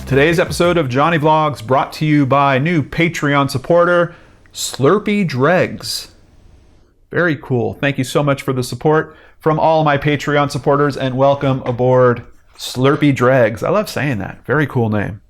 Today's episode of Johnny Vlogs brought to you by new Patreon supporter, Slurpee Dregs. Very cool. Thank you so much for the support from all my Patreon supporters, and welcome aboard Slurpee Dregs. I love saying that. Very cool name.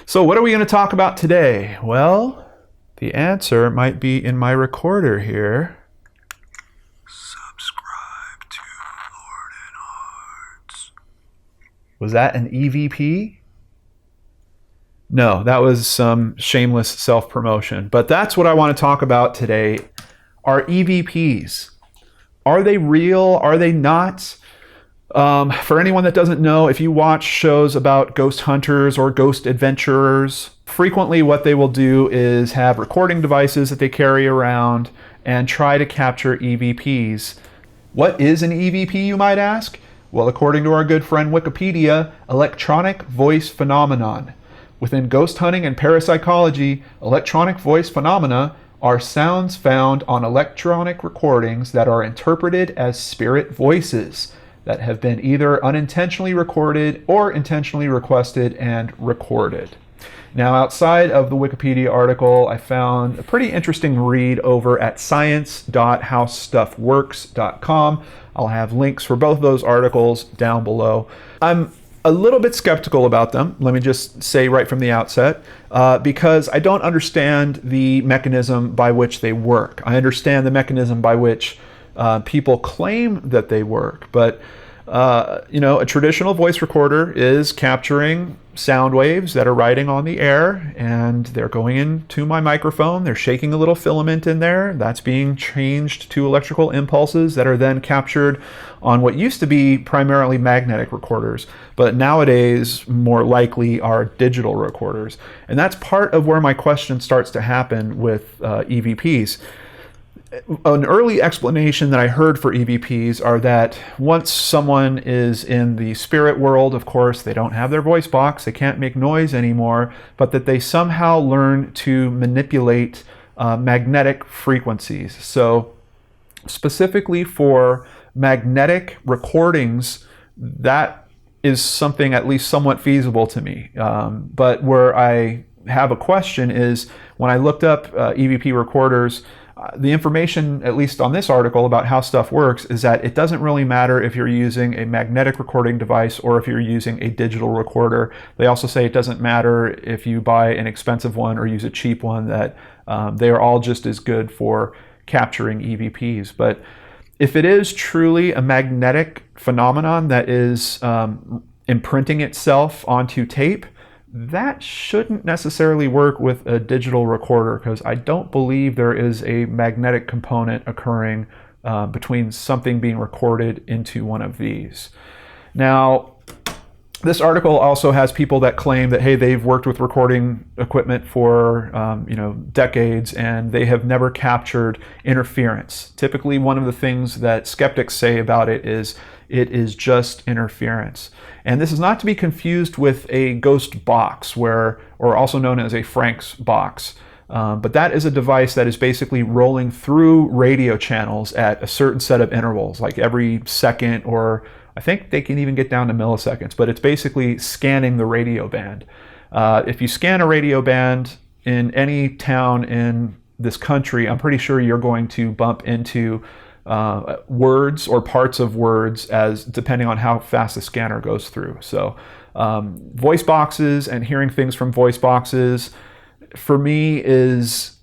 So what are we going to talk about today? Well, the answer might be in my recorder here. Subscribe to Lord and Hearts. Was that an EVP? No, that was some shameless self-promotion. But that's what I want to talk about today. Are EVPs. Are they real? Are they not? For anyone that doesn't know, if you watch shows about ghost hunters or ghost adventurers, frequently what they will do is have recording devices that they carry around and try to capture EVPs. What is an EVP, you might ask? Well, according to our good friend Wikipedia, electronic voice phenomenon. Within ghost hunting and parapsychology, electronic voice phenomena are sounds found on electronic recordings that are interpreted as spirit voices that have been either unintentionally recorded or intentionally requested and recorded. Now, outside of the Wikipedia article, I found a pretty interesting read over at science.howstuffworks.com. I'll have links for both of those articles down below. I'm a little bit skeptical about them, let me just say right from the outset, because I don't understand the mechanism by which they work. I understand the mechanism by which people claim that they work, but a traditional voice recorder is capturing sound waves that are riding on the air, and they're going into my microphone. They're shaking a little filament in there. That's being changed to electrical impulses that are then captured on what used to be primarily magnetic recorders, but nowadays more likely are digital recorders. And that's part of where my question starts to happen with EVPs. An early explanation that I heard for EVPs are that once someone is in the spirit world, of course, they don't have their voice box, they can't make noise anymore, but that they somehow learn to manipulate magnetic frequencies. So specifically for magnetic recordings, that is something at least somewhat feasible to me. But where I have a question is when I looked up EVP recorders, the information, at least on this article, about how stuff works is that it doesn't really matter if you're using a magnetic recording device or if you're using a digital recorder. They also say it doesn't matter if you buy an expensive one or use a cheap one, that they are all just as good for capturing EVPs. But if it is truly a magnetic phenomenon that is imprinting itself onto tape, that shouldn't necessarily work with a digital recorder, because I don't believe there is a magnetic component occurring between something being recorded into one of these. Now, this article also has people that claim that, hey, they've worked with recording equipment for decades, and they have never captured interference. Typically, one of the things that skeptics say about it is just interference. And this is not to be confused with a ghost box, or also known as a Frank's box. But that is a device that is basically rolling through radio channels at a certain set of intervals, like every second, or I think they can even get down to milliseconds, but it's basically scanning the radio band. If you scan a radio band in any town in this country, I'm pretty sure you're going to bump into words or parts of words as depending on how fast the scanner goes through. So voice boxes and hearing things from voice boxes for me is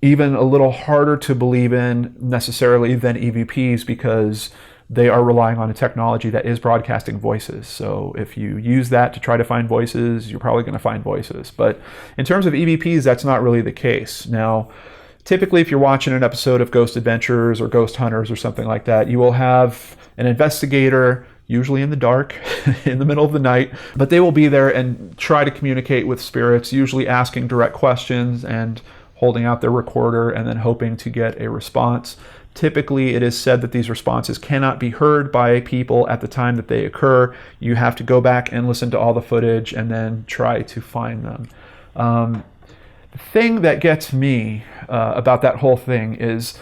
even a little harder to believe in necessarily than EVPs, because they are relying on a technology that is broadcasting voices. So if you use that to try to find voices, you're probably going to find voices. But in terms of EVPs, that's not really the case. Now, typically, if you're watching an episode of Ghost Adventures or Ghost Hunters or something like that, you will have an investigator, usually in the dark, in the middle of the night, but they will be there and try to communicate with spirits, usually asking direct questions and holding out their recorder and then hoping to get a response. Typically, it is said that these responses cannot be heard by people at the time that they occur. You have to go back and listen to all the footage and then try to find them. The thing that gets me about that whole thing is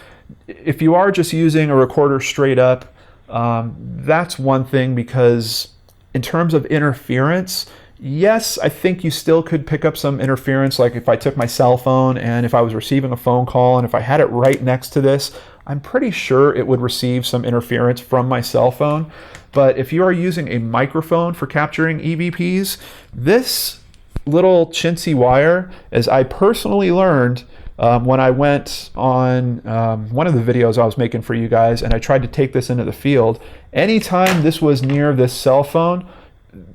if you are just using a recorder straight up, that's one thing, because in terms of interference, Yes, I think you still could pick up some interference. Like if I took my cell phone and if I was receiving a phone call and if I had it right next to this, I'm pretty sure it would receive some interference from my cell phone. But if you are using a microphone for capturing EVPs, this little chintzy wire, as I personally learned when I went on one of the videos I was making for you guys and I tried to take this into the field, anytime this was near this cell phone,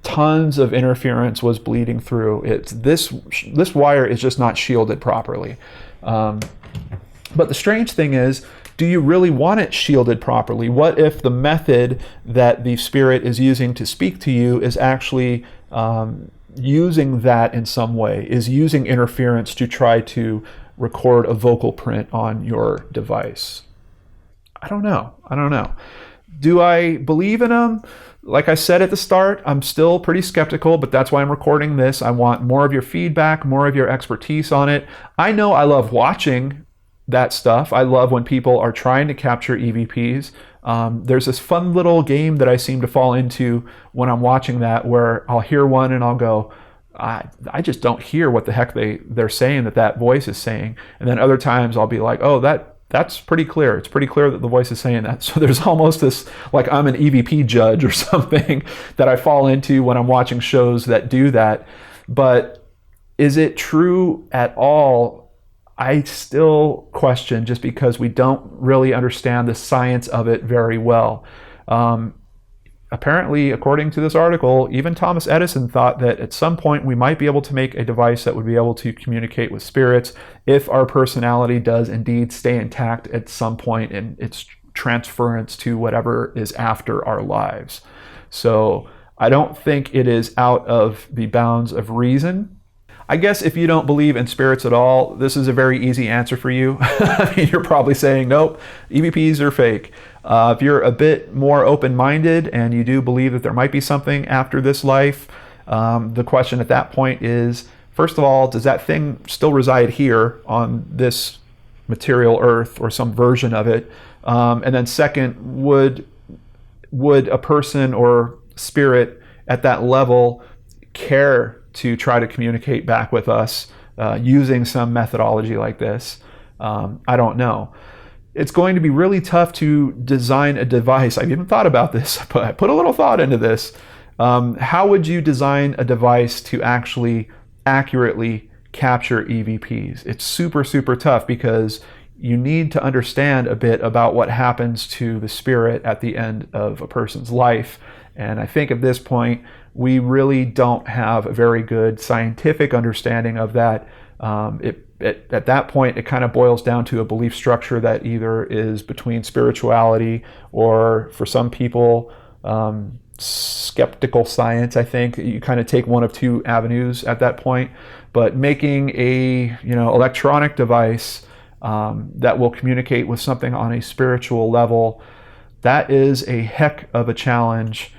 tons of interference was bleeding through. It's this wire is just not shielded properly. But the strange thing is, do you really want it shielded properly? What if the method that the spirit is using to speak to you is actually using that in some way, is using interference to try to record a vocal print on your device? I don't know. Do I believe in them? Like I said at the start, I'm still pretty skeptical, but that's why I'm recording this. I want more of your feedback, more of your expertise on it. I know I love watching that stuff. I love when people are trying to capture EVPs. There's this fun little game that I seem to fall into when I'm watching that, where I'll hear one and I'll go, I just don't hear what the heck they're saying that voice is saying. And then other times I'll be like, oh, that's pretty clear. It's pretty clear that the voice is saying that. So there's almost this, like I'm an EVP judge or something that I fall into when I'm watching shows that do that. But is it true at all? I still question, just because we don't really understand the science of it very well. Apparently, according to this article, even Thomas Edison thought that at some point we might be able to make a device that would be able to communicate with spirits if our personality does indeed stay intact at some point in its transference to whatever is after our lives. So I don't think it is out of the bounds of reason. I guess if you don't believe in spirits at all, this is a very easy answer for you. I mean, you're probably saying, nope, EVPs are fake. If you're a bit more open-minded and you do believe that there might be something after this life, the question at that point is, first of all, does that thing still reside here on this material earth or some version of it? And then second, would a person or spirit at that level care to try to communicate back with us using some methodology like this? I don't know. It's going to be really tough to design a device. I've even thought about this, but I put a little thought into this. How would you design a device to actually accurately capture EVPs? It's super, super tough, because you need to understand a bit about what happens to the spirit at the end of a person's life. And I think at this point, we really don't have a very good scientific understanding of that. At that point, it kind of boils down to a belief structure that either is between spirituality or, for some people, skeptical science. I think you kind of take one of two avenues at that point. But making a electronic device that will communicate with something on a spiritual level, that is a heck of a challenge.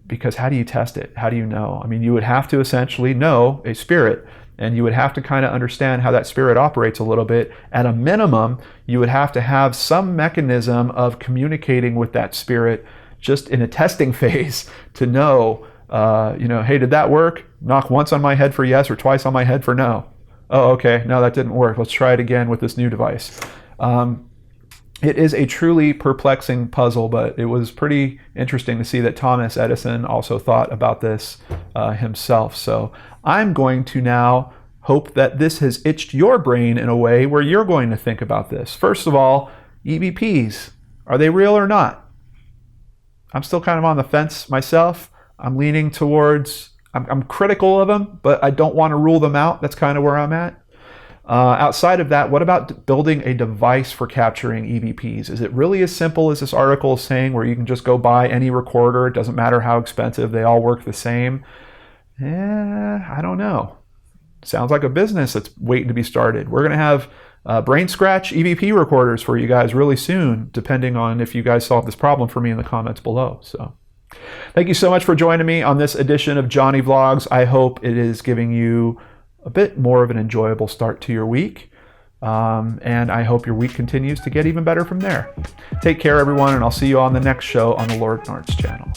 Because how do you test it? How do you know? I mean, you would have to essentially know a spirit, and you would have to kind of understand how that spirit operates a little bit. At a minimum, you would have to have some mechanism of communicating with that spirit just in a testing phase to know, hey, did that work? Knock once on my head for yes or twice on my head for no. Oh, okay, no, that didn't work. Let's try it again with this new device. It is a truly perplexing puzzle, but it was pretty interesting to see that Thomas Edison also thought about this himself. So I'm going to now hope that this has itched your brain in a way where you're going to think about this. First of all, EVPs, are they real or not? I'm still kind of on the fence myself. I'm leaning towards, I'm critical of them, but I don't want to rule them out. That's kind of where I'm at. Outside of that, what about building a device for capturing EVPs? Is it really as simple as this article is saying, where you can just go buy any recorder? It doesn't matter how expensive, they all work the same. I don't know. Sounds like a business that's waiting to be started. We're going to have brain scratch EVP recorders for you guys really soon, depending on if you guys solve this problem for me in the comments below. So thank you so much for joining me on this edition of Johnny Vlogs. I hope it is giving you a bit more of an enjoyable start to your week. And I hope your week continues to get even better from there. Take care, everyone, and I'll see you on the next show on the Lord Nards channel.